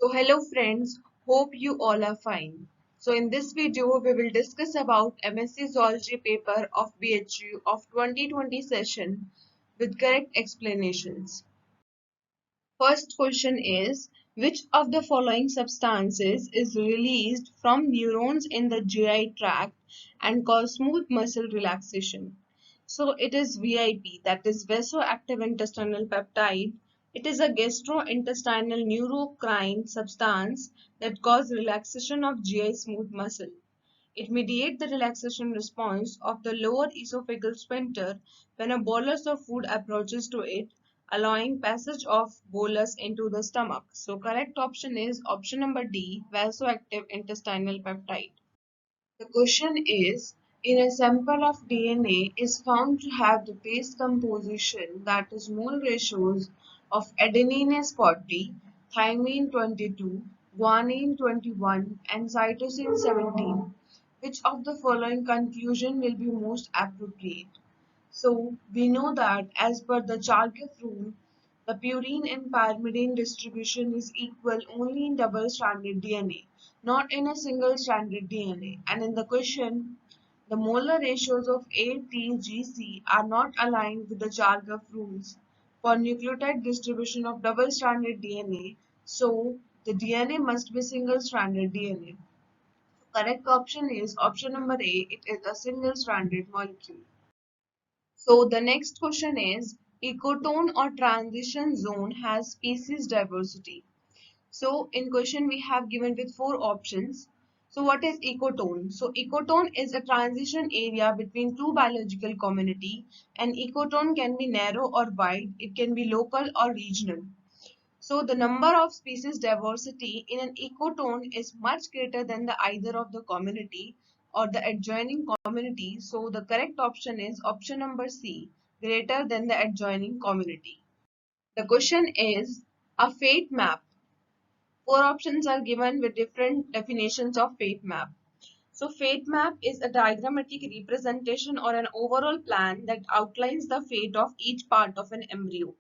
So hello friends, hope you all are fine. So in this video we will discuss about MSc Zoology paper of BHU of 2020 session with correct explanations. First question is, which of the following substances is released from neurons in the GI tract and cause smooth muscle relaxation? So it is VIP, that is vasoactive intestinal peptide. It is a gastrointestinal neurocrine substance that causes relaxation of GI smooth muscle. It mediates the relaxation response of the lower esophageal sphincter when a bolus of food approaches to it, allowing passage of bolus into the stomach. So correct option is option number D, vasoactive intestinal peptide. The question is, in a sample of DNA is found to have the base composition, that is mole ratios of adenine is 40, thymine 22, guanine 21 and cytosine 17. Which of the following conclusion will be most appropriate? So we know that as per the Chargaff rule, the purine and pyrimidine distribution is equal only in double-stranded DNA, not in a single-stranded DNA. And in the question, the molar ratios of A, T, G, C are not aligned with the Chargaff rules for nucleotide distribution of double-stranded DNA. So the DNA must be single-stranded DNA. Correct option is option number A. It is a single-stranded molecule. So the next question is, ecotone or transition zone has species diversity. So in question we have given with four options. So what is ecotone? So ecotone is a transition area between two biological community, and ecotone can be narrow or wide. It can be local or regional. So the number of species diversity in an ecotone is much greater than the either of the community or the adjoining community. So the correct option is option number C, greater than the adjoining community. The question is a fate map. Four options are given with different definitions of fate map. So fate map is a diagrammatic representation or an overall plan that outlines the fate of each part of an embryo.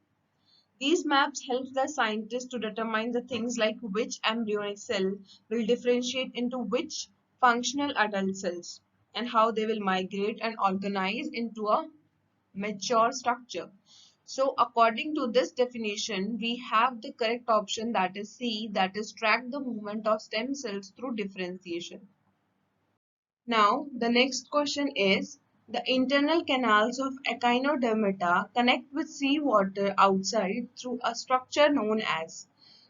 These maps help the scientists to determine the things like which embryonic cell will differentiate into which functional adult cells and how they will migrate and organize into a mature structure. So according to this definition, we have the correct option, that is C, that is track the movement of stem cells through differentiation. Now, the next question is, the internal canals of echinodermata connect with seawater outside through a structure known as.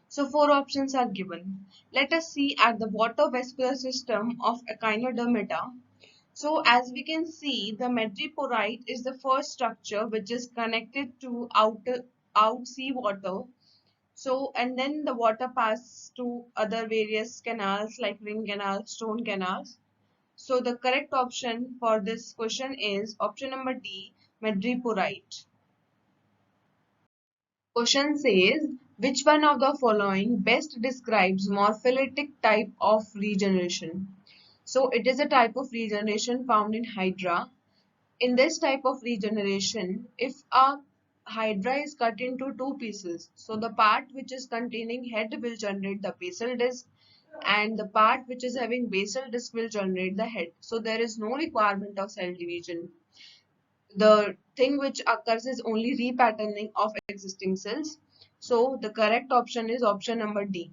So, four options are given. Let us see at the water vascular system of echinodermata. So, as we can see, the madreporite is the first structure which is connected to out seawater. So, and then the water passes to other various canals like ring canals, stone canals. So the correct option for this question is option number D, madreporite. Question says, which one of the following best describes morpholytic type of regeneration? So it is a type of regeneration found in hydra. In this type of regeneration, if a hydra is cut into two pieces, so the part which is containing head will generate the basal disc and the part which is having basal disc will generate the head. So there is no requirement of cell division. The thing which occurs is only repatterning of existing cells. So the correct option is option number D,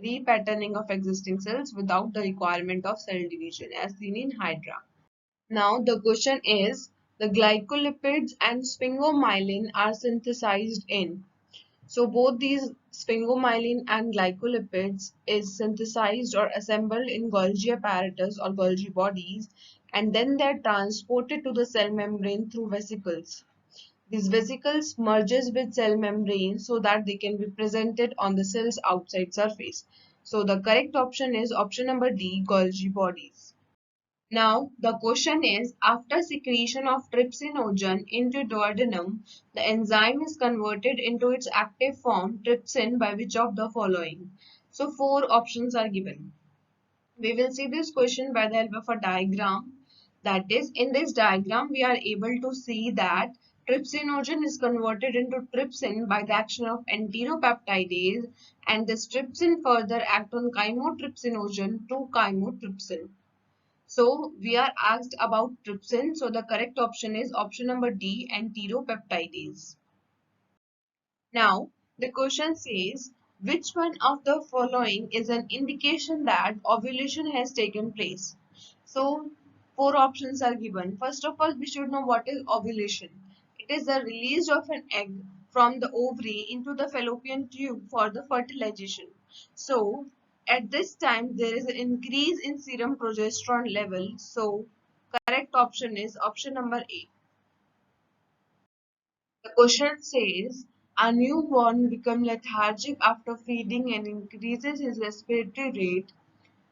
repatterning of existing cells without the requirement of cell division as seen in hydra. Now the question is, the glycolipids and sphingomyelin are synthesized in. So both these sphingomyelin and glycolipids is synthesized or assembled in Golgi apparatus or Golgi bodies, and then they are transported to the cell membrane through vesicles. These vesicles merges with cell membrane so that they can be presented on the cell's outside surface. So the correct option is option number D, Golgi bodies. Now, the question is, after secretion of trypsinogen into duodenum, the enzyme is converted into its active form, trypsin, by which of the following? So, four options are given. We will see this question by the help of a diagram. That is, in this diagram, we are able to see that Trypsinogen is converted into trypsin by the action of enteropeptidase, and this trypsin further act on chymotrypsinogen to chymotrypsin. So we are asked about trypsin, so the correct option is option number D, enteropeptidase. Now, the question says, which one of the following is an indication that ovulation has taken place? So, four options are given. First of all, we should know what is ovulation. It is the release of an egg from the ovary into the fallopian tube for the fertilization. So, at this time, there is an increase in serum progesterone level. So, correct option is option number A. The question says, a newborn becomes lethargic after feeding and increases his respiratory rate.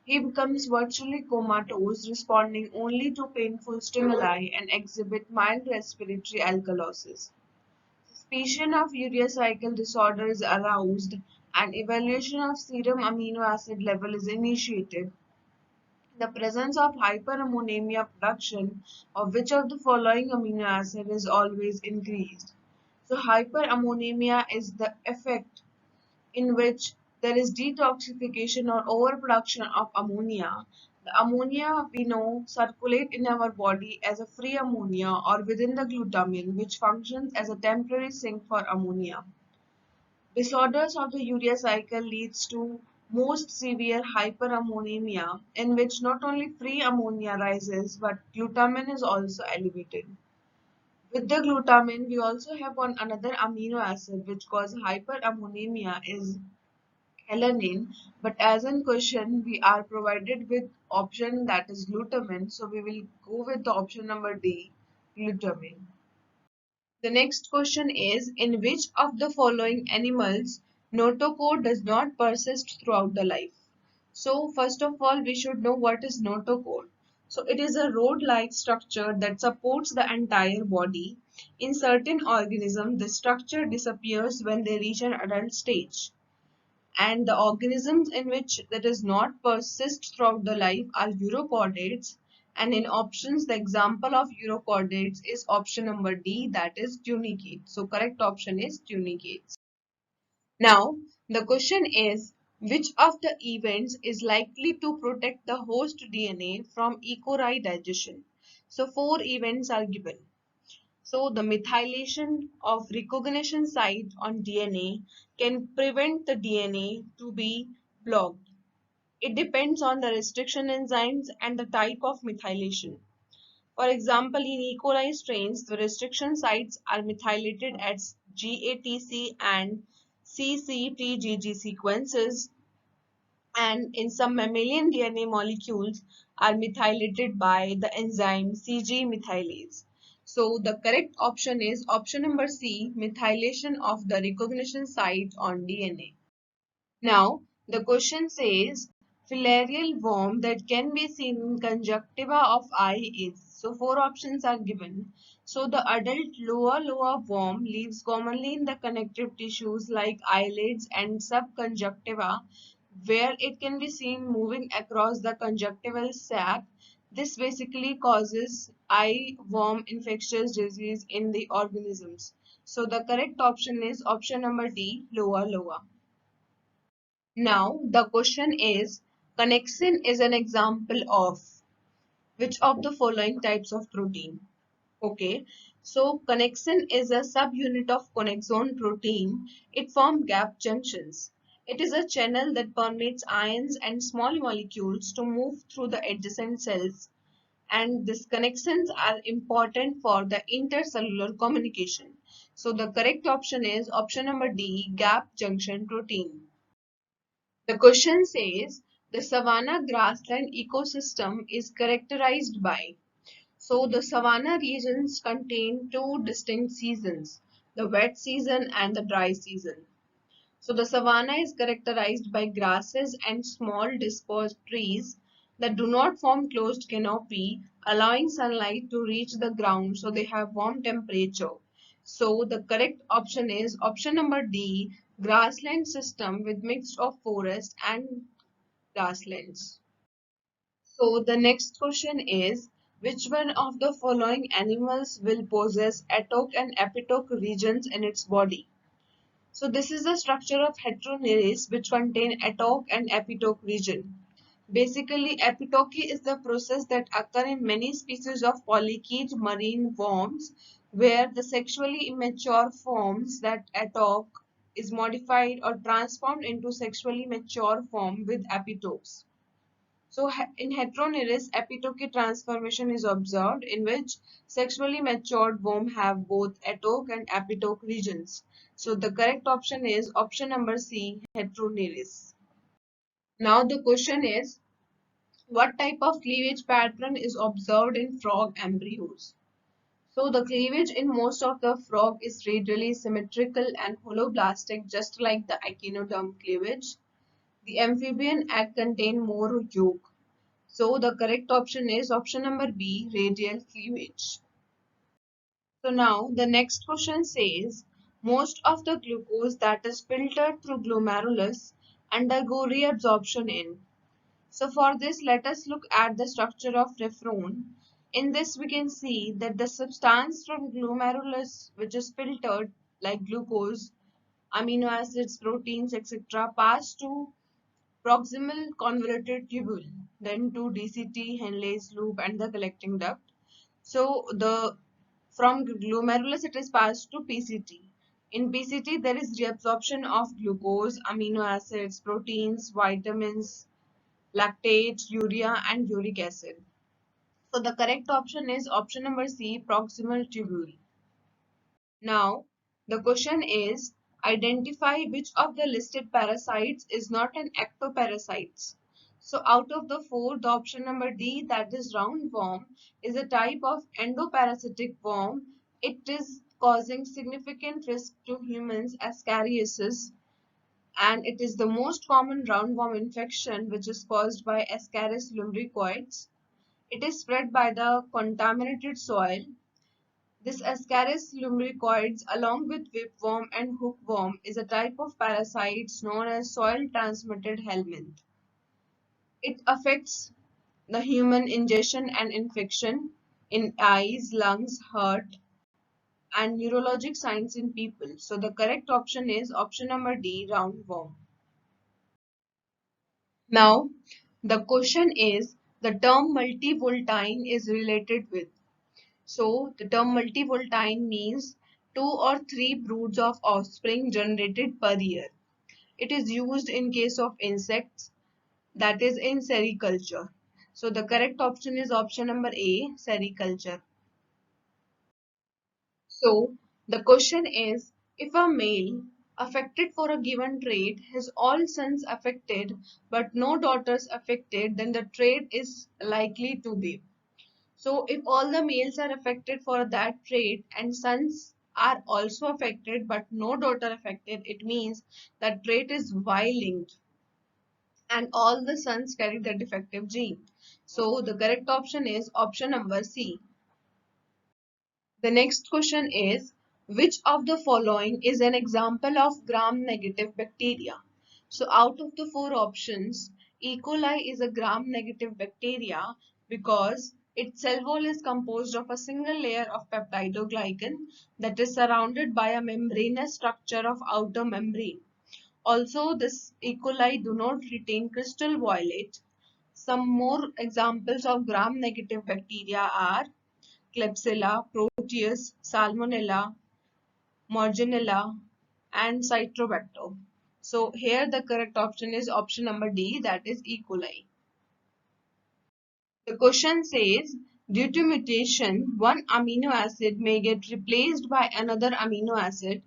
He becomes virtually comatose, responding only to painful stimuli and exhibit mild respiratory alkalosis. Suspicion of urea cycle disorder is aroused and evaluation of serum amino acid level is initiated. The presence of hyperammonemia production of which of the following amino acid is always increased. So hyperammonemia is the effect in which there is detoxification or overproduction of ammonia. The ammonia we know circulate in our body as a free ammonia or within the glutamine, which functions as a temporary sink for ammonia. Disorders of the urea cycle leads to most severe hyperammonemia, in which not only free ammonia rises but glutamine is also elevated. With the glutamine, we also have one another amino acid which causes hyperammonemia is alanine, but as in question we are provided with option that is glutamine, so we will go with the option number D, glutamine. The next question is, in which of the following animals notochord does not persist throughout the life? So first of all, we should know what is notochord. So it is a rod-like structure that supports the entire body. In certain organisms, the structure disappears when they reach an adult stage. And the organisms in which that does not persist throughout the life are urochordates, and in options the example of urochordates is option number D, that is tunicate. So correct option is tunicates. Now the question is, which of the events is likely to protect the host DNA from E. coli digestion? So four events are given. So the methylation of recognition site on DNA can prevent the DNA to be blocked. It depends on the restriction enzymes and the type of methylation. For example, in E. coli strains, the restriction sites are methylated at GATC and CCTGG sequences, and in some mammalian DNA molecules are methylated by the enzyme CG methylase. So the correct option is option number C, methylation of the recognition site on DNA. Now the question says, filarial worm that can be seen in conjunctiva of eye is. So four options are given. So the adult lower worm lives commonly in the connective tissues like eyelids and subconjunctiva, where it can be seen moving across the conjunctival sac. This basically causes eye worm infectious disease in the organisms. So the correct option is option number D, lower. Now the question is, connexin is an example of which of the following types of protein? Okay, so connexin is a subunit of connexon protein. It forms gap junctions. It is a channel that permits ions and small molecules to move through the adjacent cells, and these connexins are important for the intercellular communication. So the correct option is option number D, gap junction protein. The question says, the savanna grassland ecosystem is characterized by. So the savanna regions contain two distinct seasons, the wet season and the dry season. So the savanna is characterized by grasses and small dispersed trees that do not form closed canopy, allowing sunlight to reach the ground, so they have warm temperature. So the correct option is option number D, grassland system with mix of forest and grasslands. So the next question is, Which one of the following animals will possess atoke and epitoke regions in its body? So this is the structure of heteroneres which contain atoke and epitoke region. Basically, epitoke is the process that occur in many species of polychaete marine worms where the sexually immature forms that atoke is modified or transformed into sexually mature form with epitopes. So in heteroneres, epitoke transformation is observed in which sexually matured worm have both atoke and epitoke regions. So the correct option is option number C, heteroneres. Now the question is, what type of cleavage pattern is observed in frog embryos? So the cleavage in most of the frog is radially symmetrical and holoblastic, just like the echinoderm cleavage. The amphibian egg contain more yolk. So the correct option is option number B, radial cleavage. So now the next question says, most of the glucose that is filtered through glomerulus undergo reabsorption in. So for this, let us look at the structure of nephron. In this, we can see that the substance from glomerulus which is filtered like glucose, amino acids, proteins, etc. pass to proximal convoluted tubule, then to DCT, Henle's loop, and the collecting duct. So the from glomerulus it is passed to PCT. In PCT, there is reabsorption of glucose, amino acids, proteins, vitamins, lactate, urea, and uric acid. So the correct option is option number C, proximal tubule. Now, the question is, identify which of the listed parasites is not an ectoparasite. So out of the four, the option number D, that is roundworm, is a type of endoparasitic worm. It is causing significant risk to humans as cariasis, and it is the most common roundworm infection which is caused by Ascaris lumbricoides. It is spread by the contaminated soil. This Ascaris lumbricoides, along with whipworm and hookworm, is a type of parasites known as soil-transmitted helminth. It affects the human ingestion and infection in eyes, lungs, heart, and neurologic signs in people. So the correct option is option number D, roundworm. Now, the question is, the term multivoltine is related with. So, the term multivoltine means 2 or 3 broods of offspring generated per year. It is used in case of insects, that is in sericulture. So, the correct option is option number A, sericulture. So, the question is, if a male affected for a given trait has all sons affected but no daughters affected, then the trait is likely to be. So if all the males are affected for that trait and sons are also affected but no daughter affected, it means that trait is Y-linked and all the sons carry the defective gene. So the correct option is option number C. The next question is, which of the following is an example of gram-negative bacteria? So out of the four options, E. coli is a gram-negative bacteria because its cell wall is composed of a single layer of peptidoglycan that is surrounded by a membranous structure of outer membrane. Also, this E. coli do not retain crystal violet. Some more examples of gram-negative bacteria are Klebsiella, Proteus, Salmonella, Morganella, and Citrobacter. So here the correct option is option number D, that is E. coli. The question says, due to mutation, one amino acid may get replaced by another amino acid.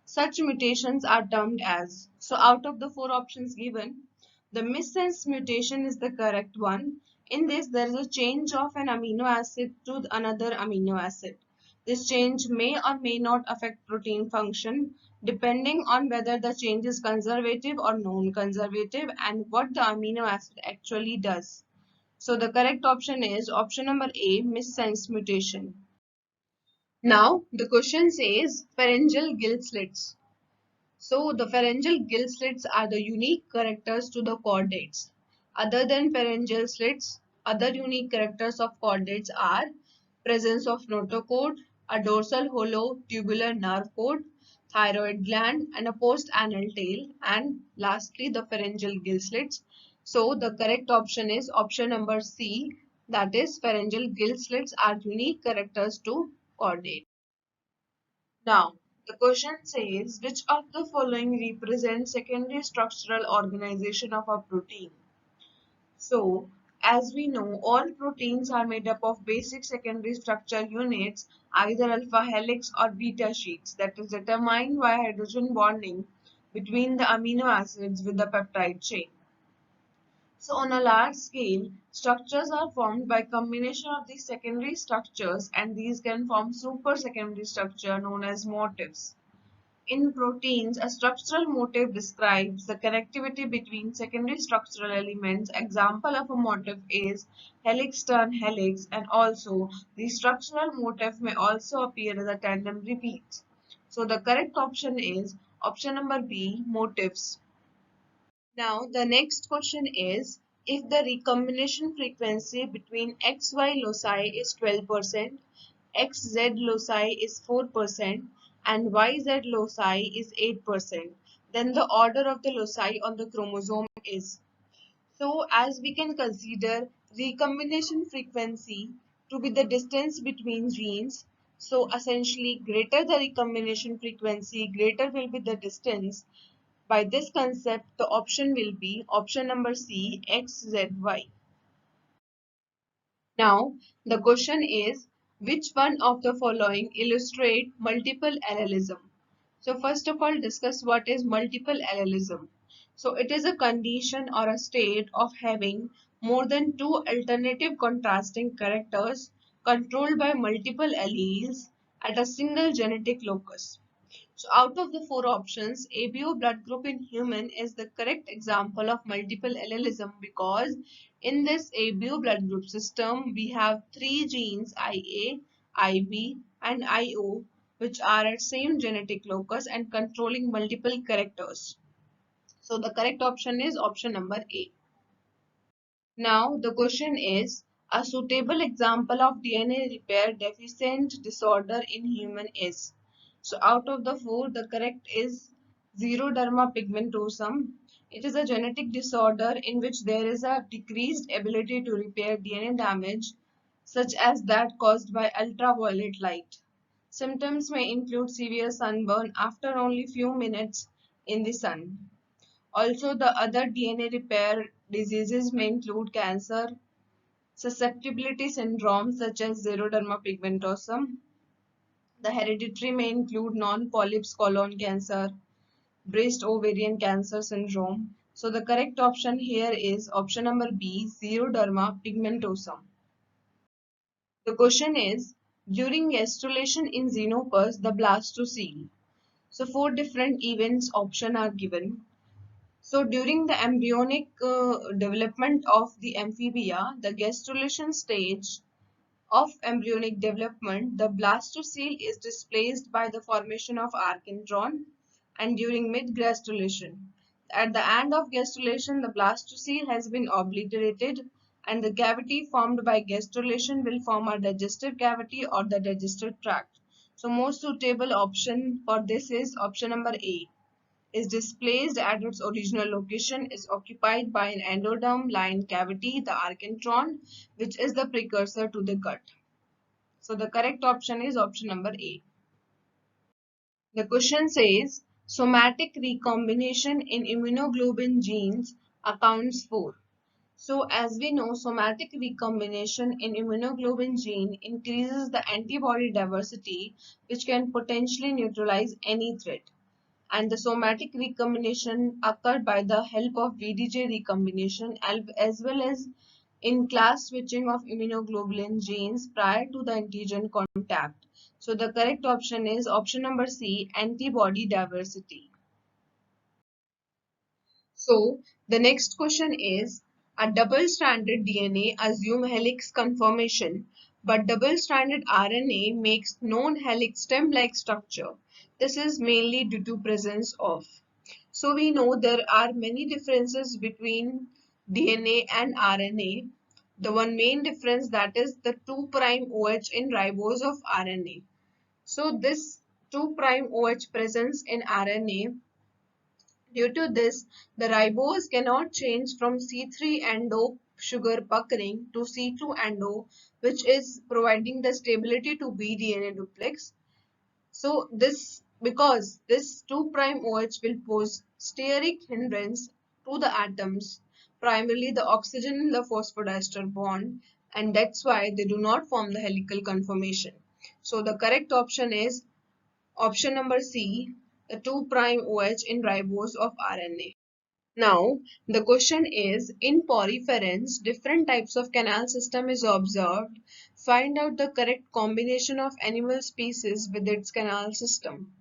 Such mutations are termed as. So out of the four options given, the missense mutation is the correct one. In this, there is a change of an amino acid to another amino acid. This change may or may not affect protein function depending on whether the change is conservative or non-conservative and what the amino acid actually does. So the correct option is option number A, missense mutation. Now the question says pharyngeal gill slits. So the pharyngeal gill slits are the unique characters to the chordates. Other than pharyngeal slits, Other unique characters of chordates are presence of notochord, a dorsal hollow tubular nerve cord, thyroid gland, and a post-anal tail, and lastly the pharyngeal gill slits. So the correct option is option number C, that is pharyngeal gill slits are unique characters to chordate. Now, the question says which of the following represents secondary structural organization of a protein? So, as we know, all proteins are made up of basic secondary structure units, either alpha helix or beta sheets, that is determined by hydrogen bonding between the amino acids with the peptide chain. So, on a large scale, structures are formed by combination of these secondary structures, and these can form super secondary structure known as motifs. In proteins, a structural motif describes the connectivity between secondary structural elements. Example of a motif is helix turn helix, and also the structural motif may also appear as a tandem repeat. So the correct option is option number B, motifs. Now the next question is, if the recombination frequency between XY loci is 12%, XZ loci is 4%, and YZ loci is 8%, then the order of the loci on the chromosome is. So as we can consider recombination frequency to be the distance between genes, so essentially greater the recombination frequency, greater will be the distance. By this concept, the option will be option number C, XZY. Now, the question is, which one of the following illustrate multiple allelism? So first of all, discuss what is multiple allelism. So it is a condition or a state of having more than two alternative contrasting characters controlled by multiple alleles at a single genetic locus. So out of the four options, ABO blood group in human is the correct example of multiple allelism, because in this ABO blood group system, we have three genes IA, IB and IO, which are at same genetic locus and controlling multiple characters. So the correct option is option number A. Now the question is, a suitable example of DNA repair deficient disorder in human is. So out of the four, the correct is xeroderma pigmentosum. It is a genetic disorder in which there is a decreased ability to repair DNA damage, such as that caused by ultraviolet light. Symptoms may include severe sunburn after only few minutes in the sun. Also, the other DNA repair diseases may include cancer, susceptibility syndrome such as xeroderma pigmentosum. The hereditary may include non-polyps colon cancer, breast ovarian cancer syndrome. So the correct option here is option number B, xeroderma pigmentosum. The question is, during gastrulation in xenopus, the blastocele. So four different events option are given. So during the embryonic development of the amphibia, the gastrulation stage of embryonic development, the blastocele is displaced by the formation of archintron, and during mid-gastrulation. At the end of gastrulation, the blastocele has been obliterated, and the cavity formed by gastrulation will form a digestive cavity or the digestive tract. So most suitable option for this is option number A, is displaced at its original location, is occupied by an endoderm lined cavity, the archintron, which is the precursor to the gut. So the correct option is option number A. The question says, somatic recombination in immunoglobulin genes accounts for. So as we know, somatic recombination in immunoglobulin gene increases the antibody diversity, which can potentially neutralize any threat. And the somatic recombination occurred by the help of VDJ recombination as well as in class switching of immunoglobulin genes prior to the antigen contact. So the correct option is option number C, antibody diversity. So the next question is, a double-stranded DNA assume helix conformation, but double-stranded RNA makes non-helix stem-like structure. This is mainly due to presence of. So we know there are many differences between DNA and RNA. the one main difference, that is the 2' OH in ribose of RNA. So this 2' OH presence in RNA, due to this, the ribose cannot change from C3-endo sugar puckering to C2-endo, which is providing the stability to bDNA duplex. So because this 2' OH will pose steric hindrance to the atoms, primarily the oxygen in the phosphodiester bond, and that's why they do not form the helical conformation. So the correct option is option number C, the 2' OH in ribose of RNA. Now, the question is, in poriferans, different types of canal system is observed. Find out the correct combination of animal species with its canal system.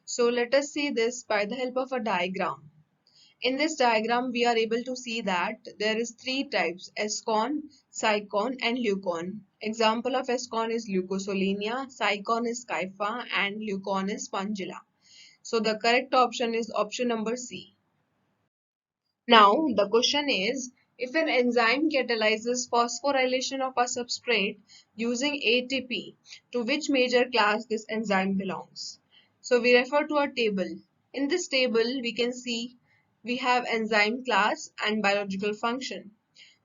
So let us see this by the help of a diagram. In this diagram, we are able to see that there is three types: escon, cycon and leucon. Example of escon is leucosolenia, cycon is scypha and leucon is spongilla. So the correct option is option number C. Now, the question is, if an enzyme catalyzes phosphorylation of a substrate using ATP, to which major class this enzyme belongs? So, we refer to a table. In this table, we can see we have enzyme class and biological function.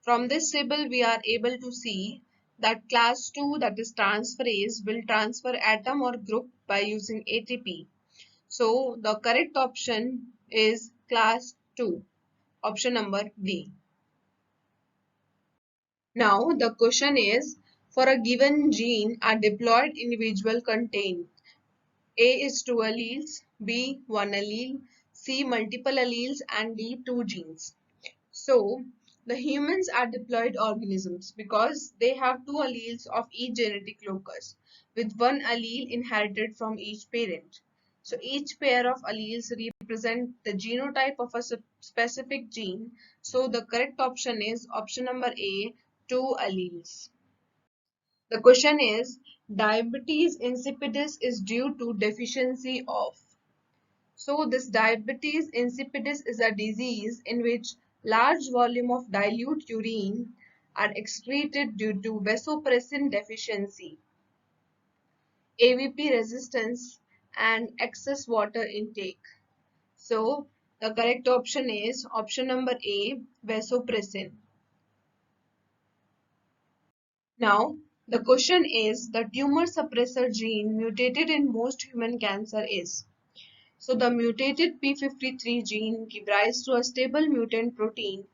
From this table, we are able to see that class 2, that is transferase, will transfer atom or group by using ATP. So, the correct option is class 2. Option number D. Now the question is, for a given gene, a diploid individual contain A is 2 alleles, B 1 allele, C multiple alleles and D 2 genes. So the humans are diploid organisms because they have 2 alleles of each genetic locus with 1 allele inherited from each parent. So each pair of alleles represent the genotype of a specific gene. So the correct option is option number A, 2 alleles. The question is, diabetes insipidus is due to deficiency of. So this diabetes insipidus is a disease in which large volume of dilute urine are excreted due to vasopressin deficiency, AVP resistance and excess water intake. So the correct option is option number A, vasopressin. Now the question is, the tumor suppressor gene mutated in most human cancer is. So the mutated p53 gene gives rise to a stable mutant protein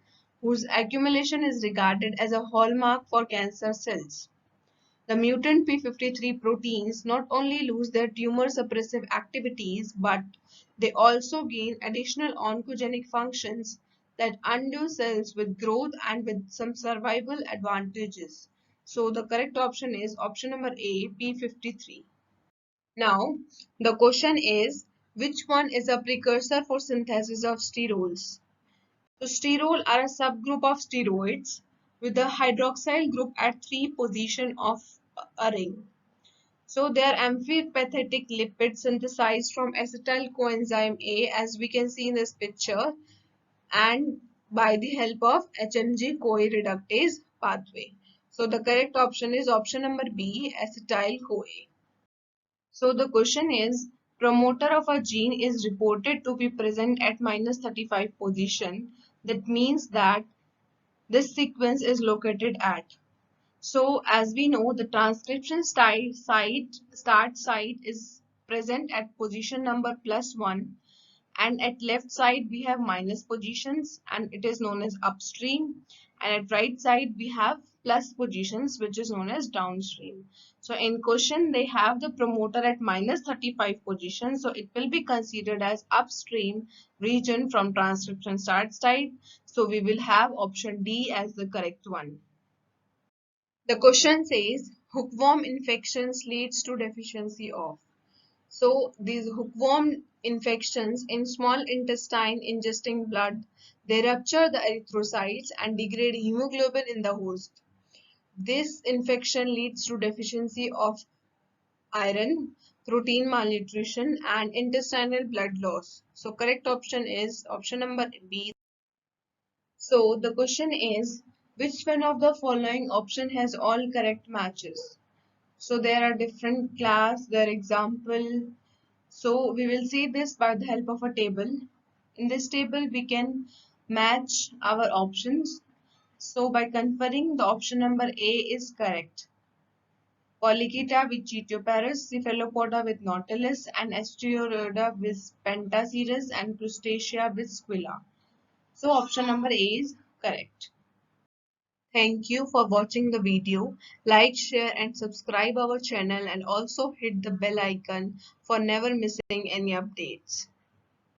whose accumulation is regarded as a hallmark for cancer cells. The mutant p53 proteins not only lose their tumor suppressive activities, but they also gain additional oncogenic functions that undo cells with growth and with some survival advantages. So the correct option is option number A, p53. Now, the question is, which one is a precursor for synthesis of sterols? So, sterol are a subgroup of steroids with a hydroxyl group at 3 position of a ring. So, they are amphipathetic lipids synthesized from acetyl coenzyme A, as we can see in this picture, and by the help of HMG-CoA reductase pathway. So, the correct option is option number B, acetyl-CoA. So the question is, promoter of a gene is reported to be present at -35 position. That means that this sequence is located at. So as we know, the transcription start site is present at position number +1, and at left side we have minus positions and it is known as upstream, and at right side we have plus positions which is known as downstream. So in question they have the promoter at -35 position, so it will be considered as upstream region from transcription start site. So we will have option D as the correct one. The question says, hookworm infections leads to deficiency of. So these hookworm infections in small intestine ingesting blood, they rupture the erythrocytes and degrade hemoglobin in the host. This infection leads to deficiency of iron, protein malnutrition and intestinal blood loss. So correct option is option number B. So the question is, Which one of the following option has all correct matches? So there are different class, their example. So we will see this by the help of a table. In this table we can match our options. So by conferring, the option number A is correct. Polychaeta with Chetoparus, Cephalopoda with Nautilus, and Asteroida with Pentaceres, and Crustacea with Squilla. So option number A is correct. Thank you for watching the video. Like, share and subscribe our channel, and also hit the bell icon for never missing any updates.